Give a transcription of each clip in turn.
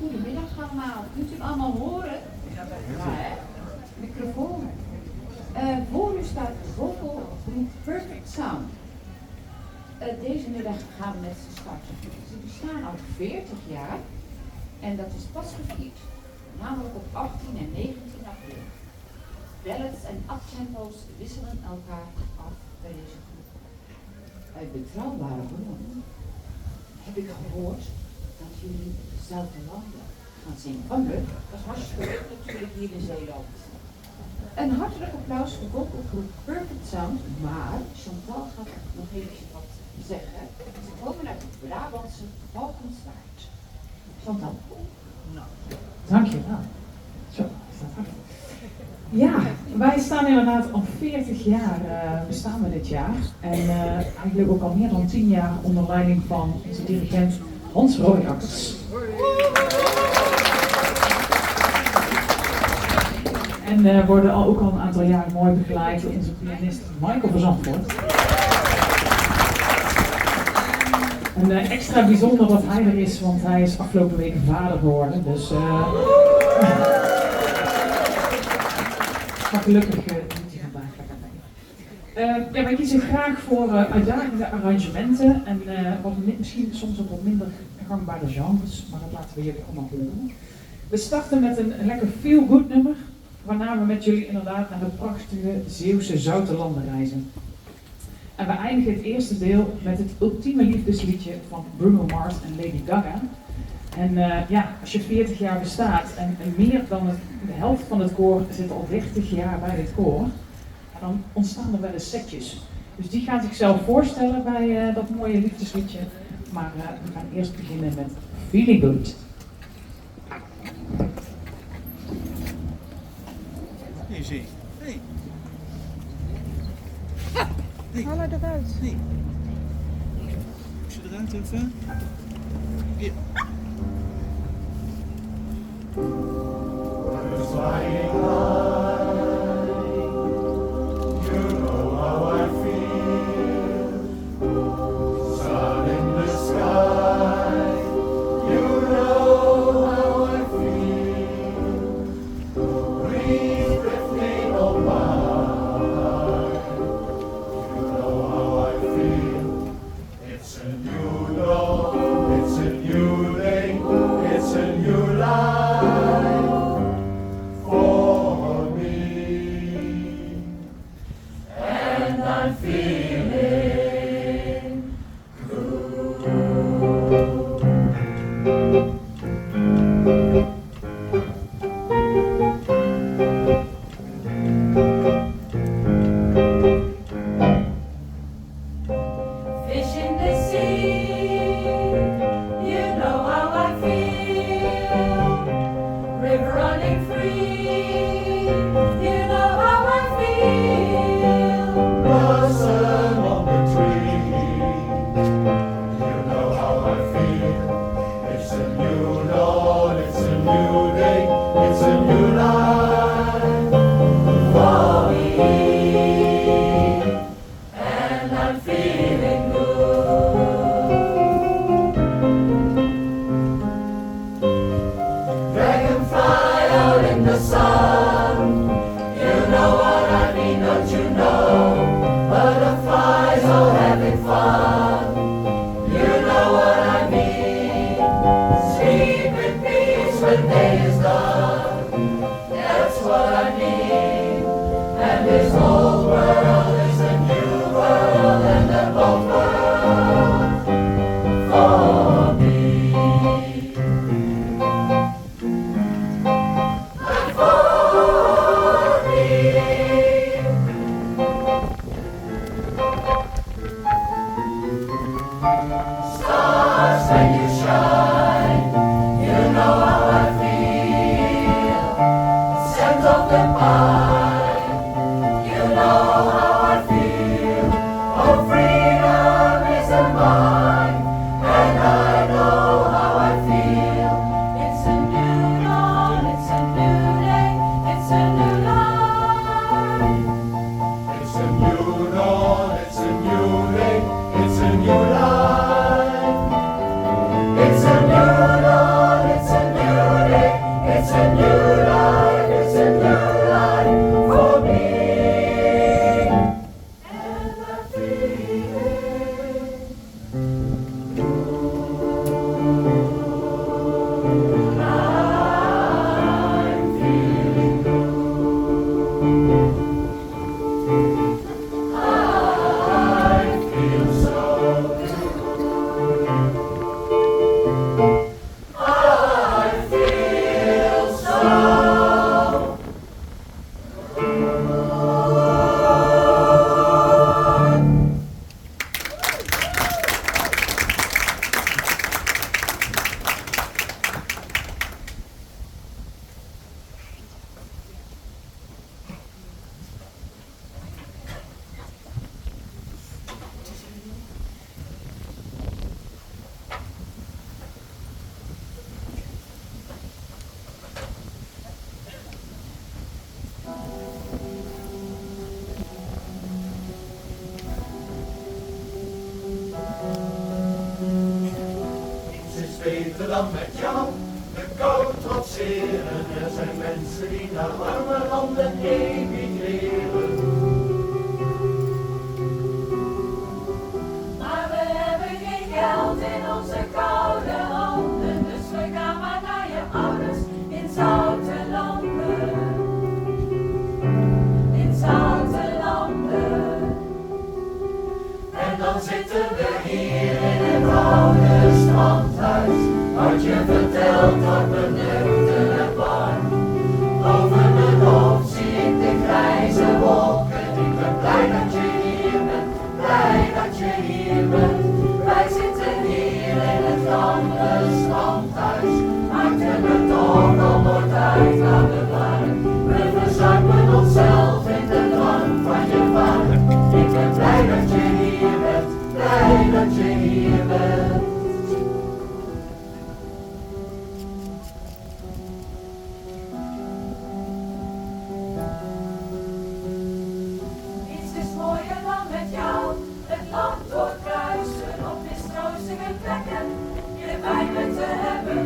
Goedemiddag allemaal. Kunt u allemaal horen? Ja, hè? Microfoon. Voor u staat de Groep Perfect Sound. Deze middag gaan we met ze starten. Ze bestaan al 40 jaar en dat is pas gevierd. Namelijk op 18 en 19 april. Ballads en uptempos wisselen elkaar af bij deze groep. Uit betrouwbare bronnen heb ik gehoord dat jullie dezelfde landen gaan zingen. Van leuk, dat is hartstikke leuk natuurlijk hier in Zeeland. Een hartelijk applaus voor Groep Perfect Sound, maar Chantal gaat nog eventjes wat zeggen. Ze komen uit het Brabantse Valkenswaard. Chantal. Nou, dankjewel. Zo, is dat hard. Ja, wij staan inderdaad al 40 jaar bestaan we dit jaar. En eigenlijk ook al meer dan 10 jaar onder leiding van onze dirigent Hans Royakkers. En worden ook al een aantal jaren mooi begeleid door onze pianist Michael van Zandvoort. En extra bijzonder dat hij er is, want hij is afgelopen week vader geworden. Dus maar gelukkig doet hij vandaag lekker mee. Ja, wij kiezen graag voor uitdagende arrangementen en misschien soms ook wat minder gangbare genres, maar dat laten we jullie allemaal horen. We starten met een lekker feel-good nummer, waarna we met jullie inderdaad naar het prachtige Zeeuwse zoute landen reizen. En we eindigen het eerste deel met het ultieme liefdesliedje van Bruno Mars en Lady Gaga. En ja, als je 40 jaar bestaat en meer dan de helft van het koor zit al 30 jaar bij dit koor, dan ontstaan er wel eens setjes. Dus die gaan zichzelf voorstellen bij dat mooie liefdesliedje. Maar we gaan eerst beginnen met Feeling Good. Nee, zie. Nee. Nee. Haal haar eruit. Nee. Moet je eruit even? Hier. You know dan met jou de kou trotseren. Er zijn mensen die naar warme landen emigreren. Maar we hebben geen geld in onze koude handen, dus we gaan maar naar je ouders in zoute landen. In zoute landen. En dan zitten we hier in het oude strandhuis. Wat je vertelt wordt me nuchter en warm. Boven mijn hoofd zie ik de grijze wolken. Ik ben blij dat je hier bent, blij dat je hier bent. Wij zitten hier in het oude strandhuis. Maakten we toch al nooit uit waar we waren. We verzuipen onszelf in de drank van je vader. Ik ben blij dat je hier bent, blij dat je hier bent. Niets is mooier dan met jou het land doorkruisen op mistroostige plekken je bij me te hebben.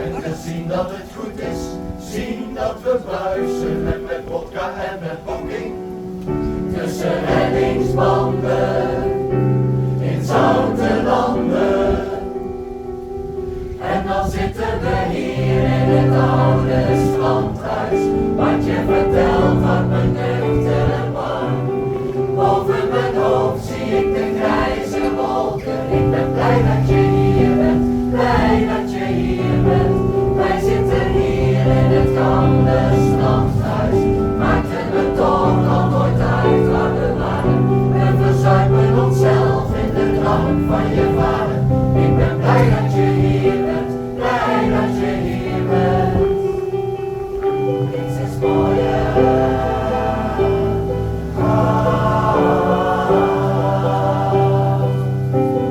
En te zien dat het goed is, zien dat we bruisen. En met vodka en met bokking, tussen reddingsbanden, in zoute landen. En dan zitten we hier in het oude strandhuis. Wat je vertelt wordt me nuchter en warm. Boven mijn hoofd zie ik de grijze wolken. Ik ben blij dat je hier bent, blij dat je hier bent. Wij zitten hier in het koude strandhuis. Maakten we toch al nooit uit waar we waren. We verzuipen onszelf in de drank van je vader. Ik ben blij dat je hier bent, blij dat je hier bent. Niets is mooier.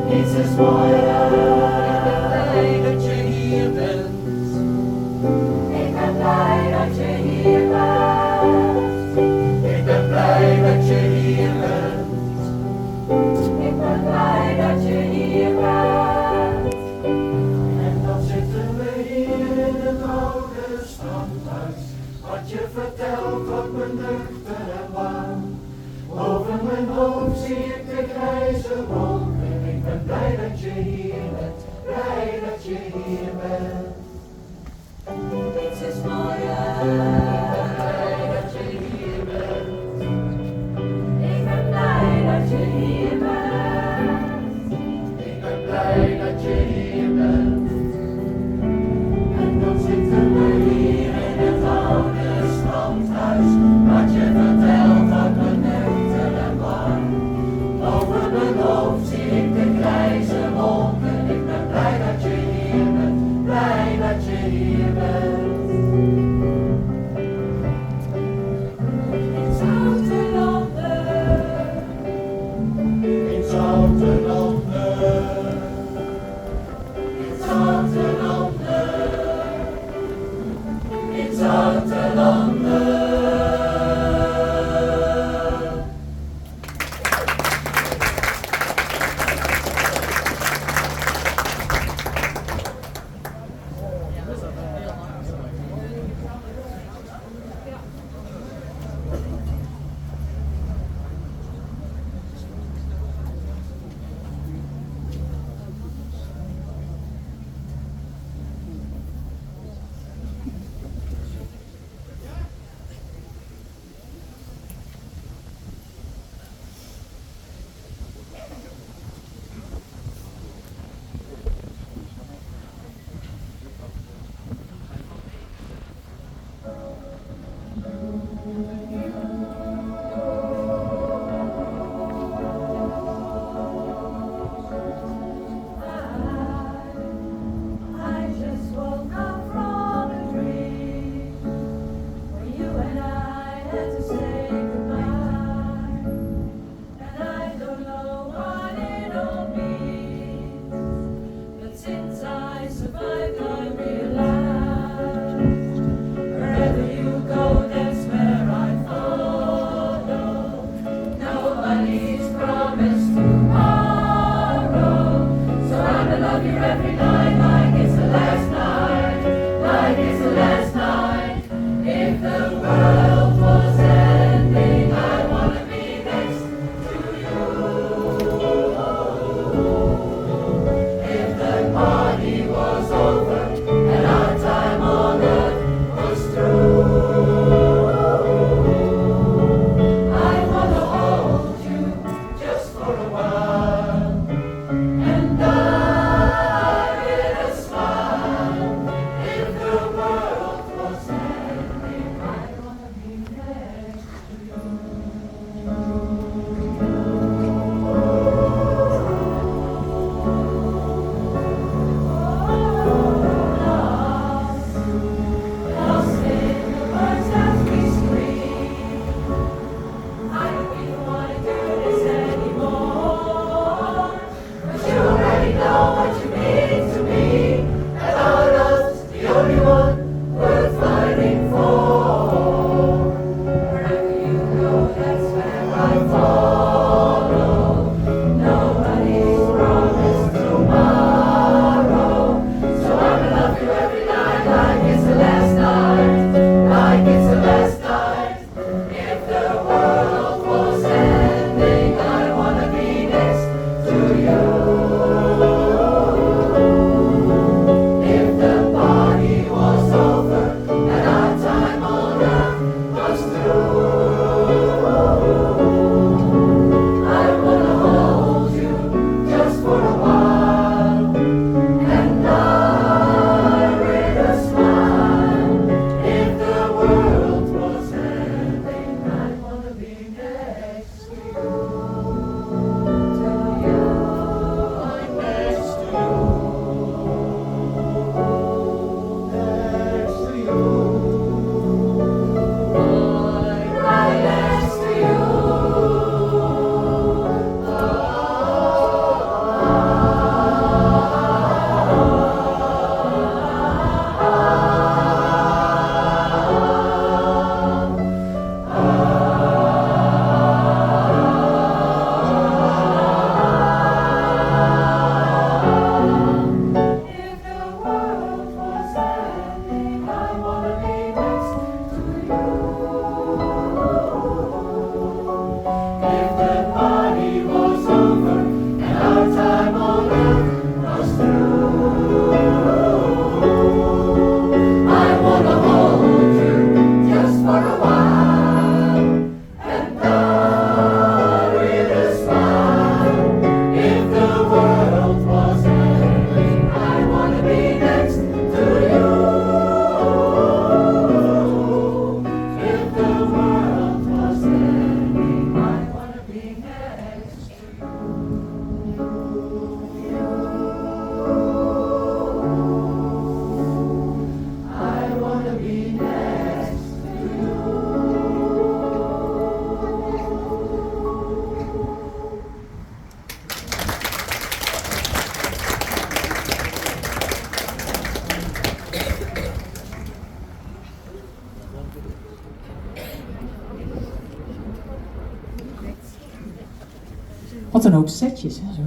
Niets is mooier. Ik ben blij dat je hier bent. Ik ben blij dat je hier bent. Ik ben blij dat je hier bent. Ik ben blij dat je hier bent. En dan zitten we hier in het oude strandhuis. Wat je vertelt wordt me nuchter en warm. Boven mijn hoofd zie ik de grijze wolken. Ik ben blij dat je hier bent, you every night like it's the last night, like it's the last night. If the world was ending, I wanna be next to you. If the party was over and our time on earth was through, I wanna hold you just for a while, and die with a smile. If the world was ending, I wanna be next to you. Lost in the words as we scream. I don't even want to do this anymore. But you already know what you mean to me, and our love's the only one worth fighting for. Wherever you go, that's where I follow. Nobody's promised tomorrow, so I'ma love you every night like it's the last night, like it's the last night. If the world was ending, I wanna be next to you. If the party was over and our time on earth was through, I wanna hold you just for a while, and die with a smile. If the world was ending, I wanna be next to you. I'm next to you. Next to you. I'm right next to you. If the world was ending, I wanna be next to you. If the party was over and our time on earth was through, I wanna hold you just for a while, and die with a smile. If the world was ending, I wanna be next to you. If the world was ending, I wanna be next to you. I wanna be next to you. Wat een hoop setjes, hè, zo.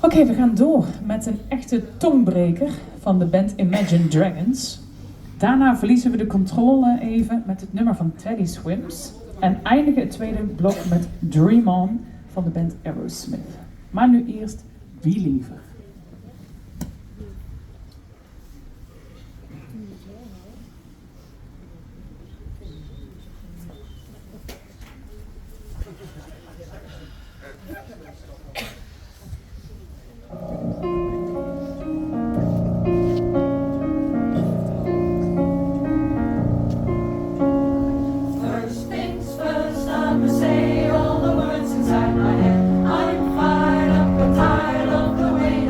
Oké, we gaan door met een echte tongbreker van de band Imagine Dragons. Daarna verliezen we de controle even met het nummer van Teddy Swims. En eindigen het tweede blok met Dream On van de band Aerosmith. Maar nu eerst Believer. First things first, I'ma say all the words inside my head. I'm fired up and tired of the way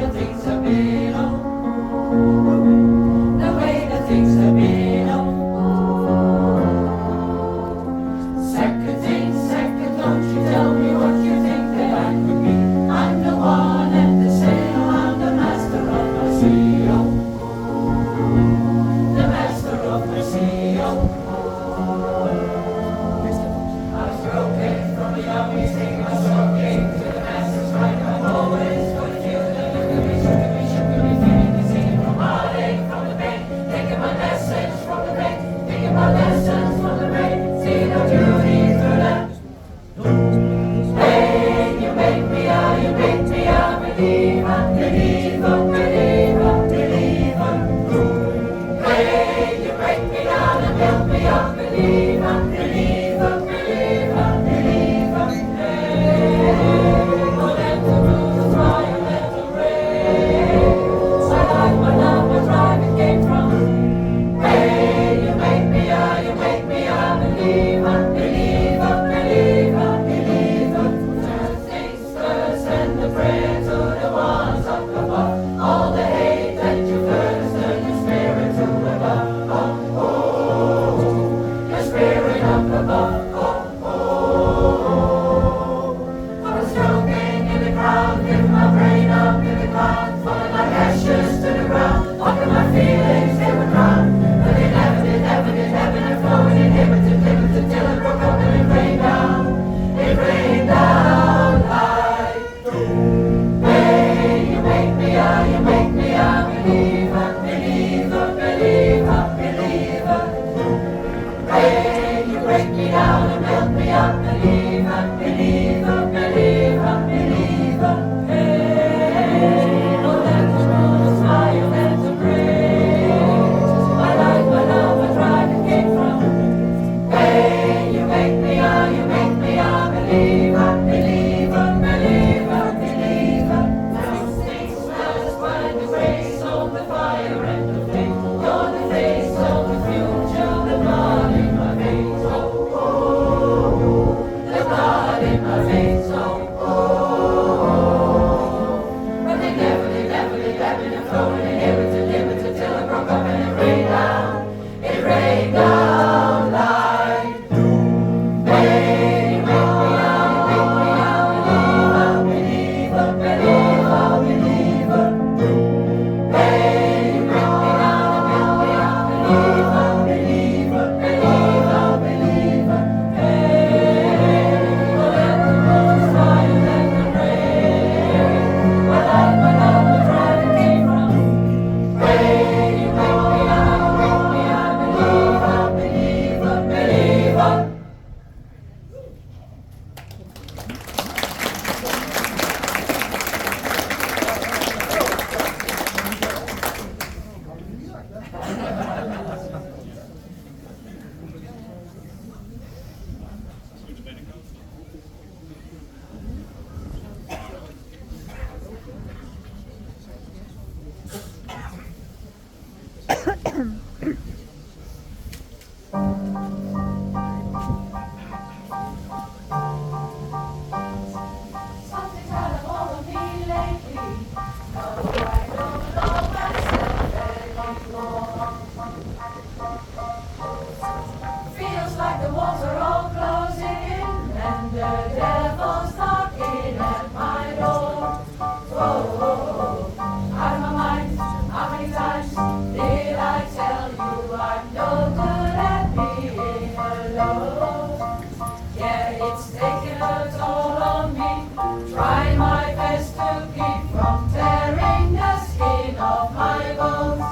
Try my best to keep from tearing the skin off my bones.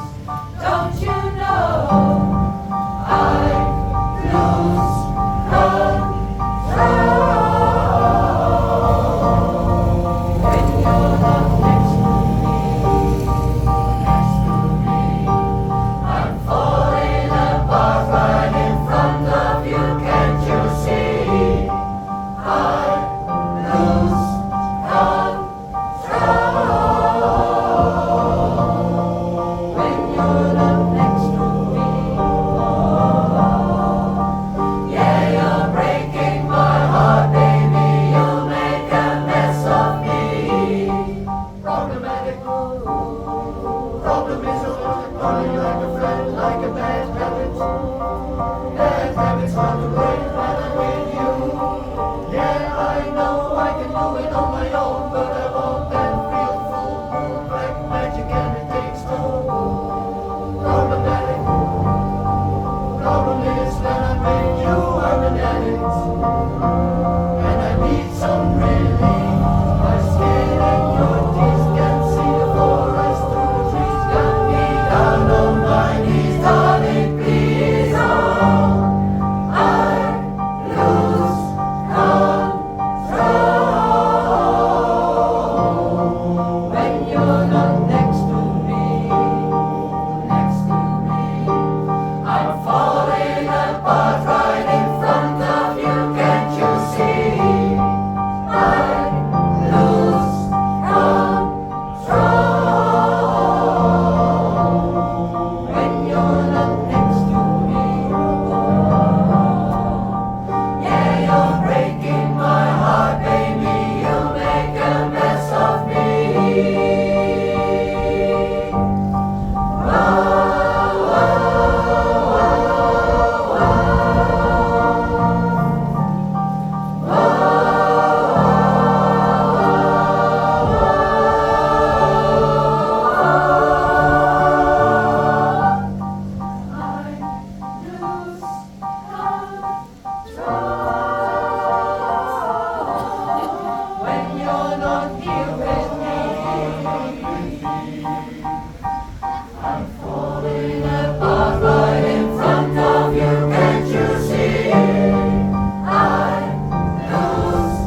Don't you know I lose control when you're not next to me, next to me. I'm falling apart right in front of you, can't you see? I lose control when you're not next to me. Yeah, you're breaking my heart, baby. You make a mess of me. Problematic. Problem is running like a friend, like a bad habit. Bad habits hard to break when I'm with you. Yeah, I know I can do it on my own, but I won't then feel full moon, black magic, and it takes two. Problematic. Problem is when I'm with you, I'm an addict, and I need some relief. My skin and your teeth can see the forest through the trees. Got me down on my knees, darling, please. Oh, I lose control when you're not next to me, next to me. I'm falling apart right in front of you, can't you see? I lose control when you're not next to me. Yeah, you're breaking my heart, baby. You make a mess of me. When you're not here with me, I'm falling apart right in front of you, can't you see? I lose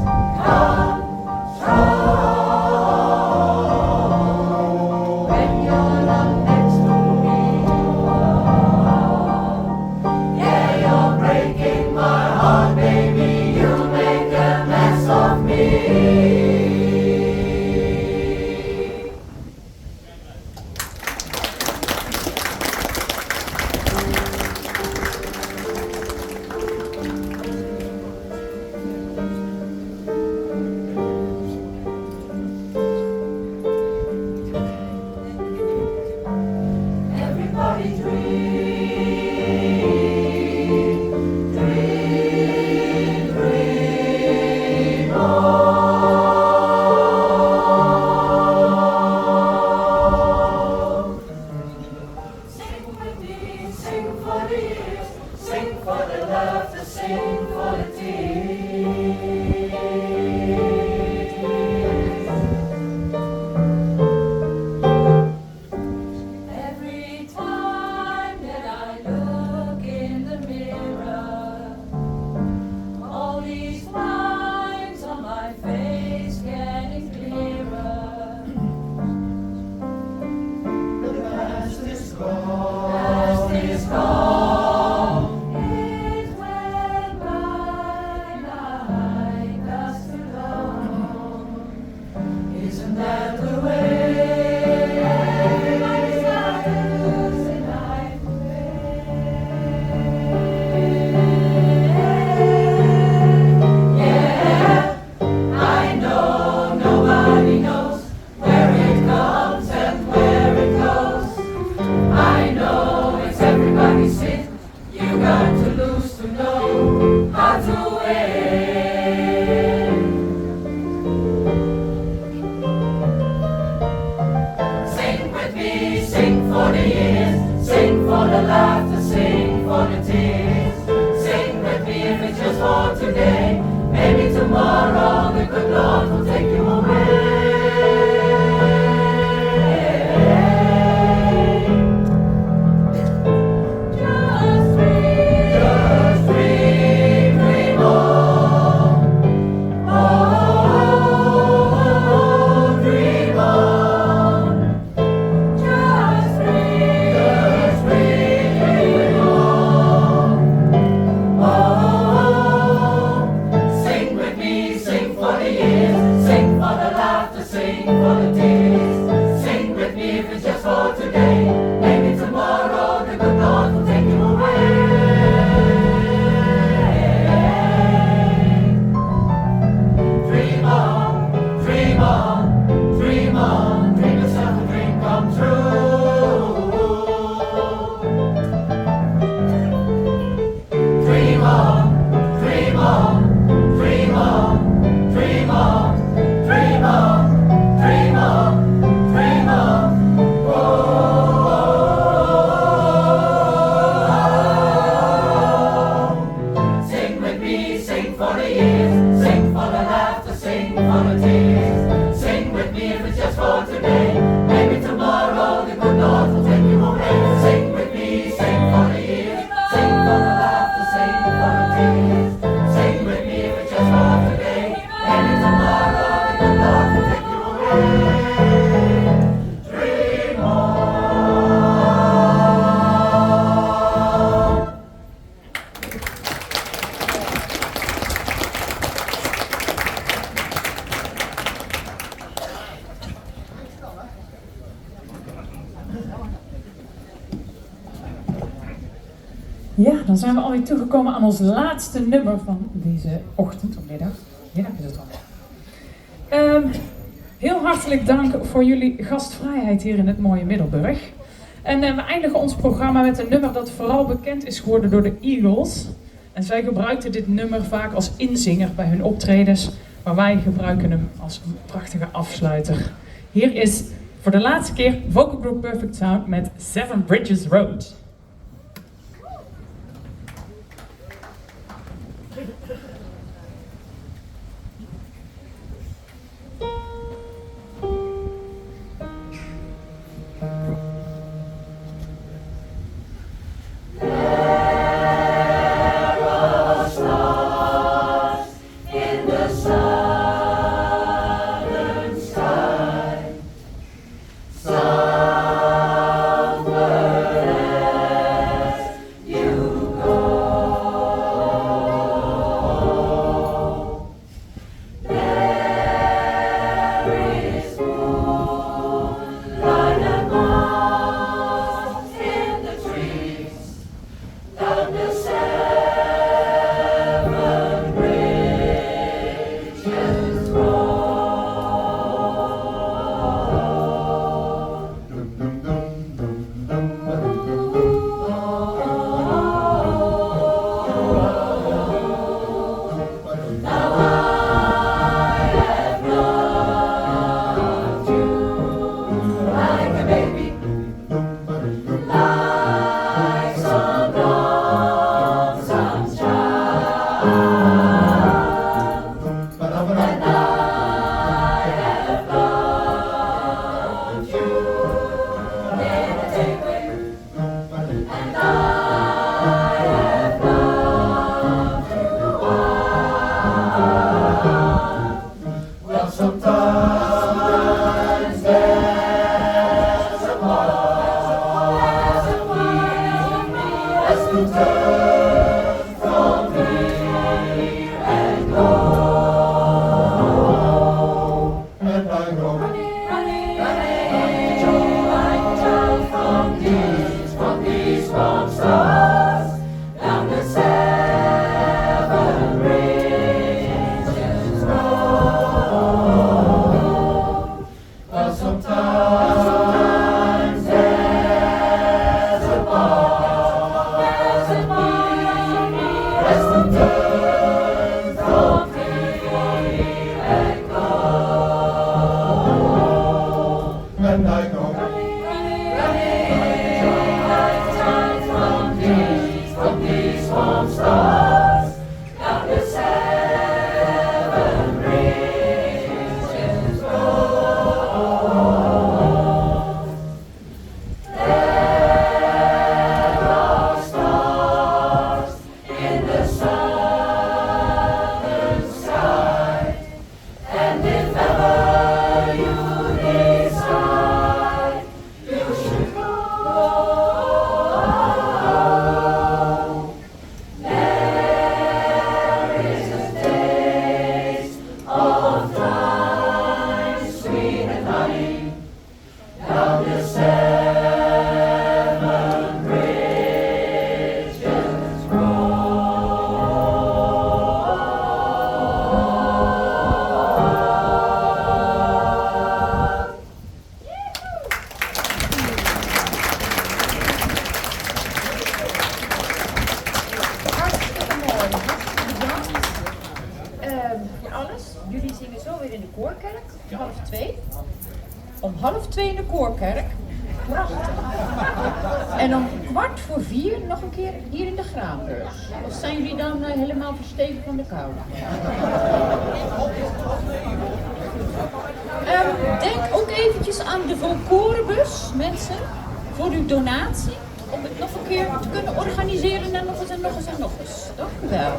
control when you're not next to me. Yeah, you're breaking my heart, baby. You make a mess of me. Everybody dream, dream, dream on. Sing with me, sing for the years, sing for the laughter, sing for the tears. Every time that I look in the mirror, all these lines on my face getting clearer. The past is gone. Past is gone. It went by like dust alone. Isn't that the way? Everybody's got to lose in life. Yeah, I know nobody knows where it comes and where it goes. I know it's everybody's sin. You got to lose to know how to win. Sing with me, sing for the years, sing for the laughter, sing for the tears. Sing with me if it's just for today. Maybe tomorrow the good Lord will take you sing for the tears. Sing with me if it's just for today. Maybe tomorrow the good Lord will take you away. Sing with me, sing for the years. Sing for the laughter, sing for the tears. Sing with me if it's just for today. Maybe tomorrow the good Lord will take you away. Dream on. Ja, dan zijn we alweer toegekomen aan ons laatste nummer van deze ochtend, of middag. Middag is het al. Heel hartelijk dank voor jullie gastvrijheid hier in het mooie Middelburg. En we eindigen ons programma met een nummer dat vooral bekend is geworden door de Eagles. En zij gebruikten dit nummer vaak als inzinger bij hun optredens, maar wij gebruiken hem als een prachtige afsluiter. Hier is voor de laatste keer Groep Perfect Sound met Seven Bridges Road. Jullie zingen zo weer in de koorkerk, om 1:30. Om 1:30 in de koorkerk. Prachtig. En om 3:15 nog een keer hier in de Graanbeurs. Of zijn jullie dan helemaal verstevigd van de kou? eventjes aan de VÓLkorenbus, mensen, voor uw donatie. Om het nog een keer te kunnen organiseren en nog eens en nog eens en nog eens. Dank u wel.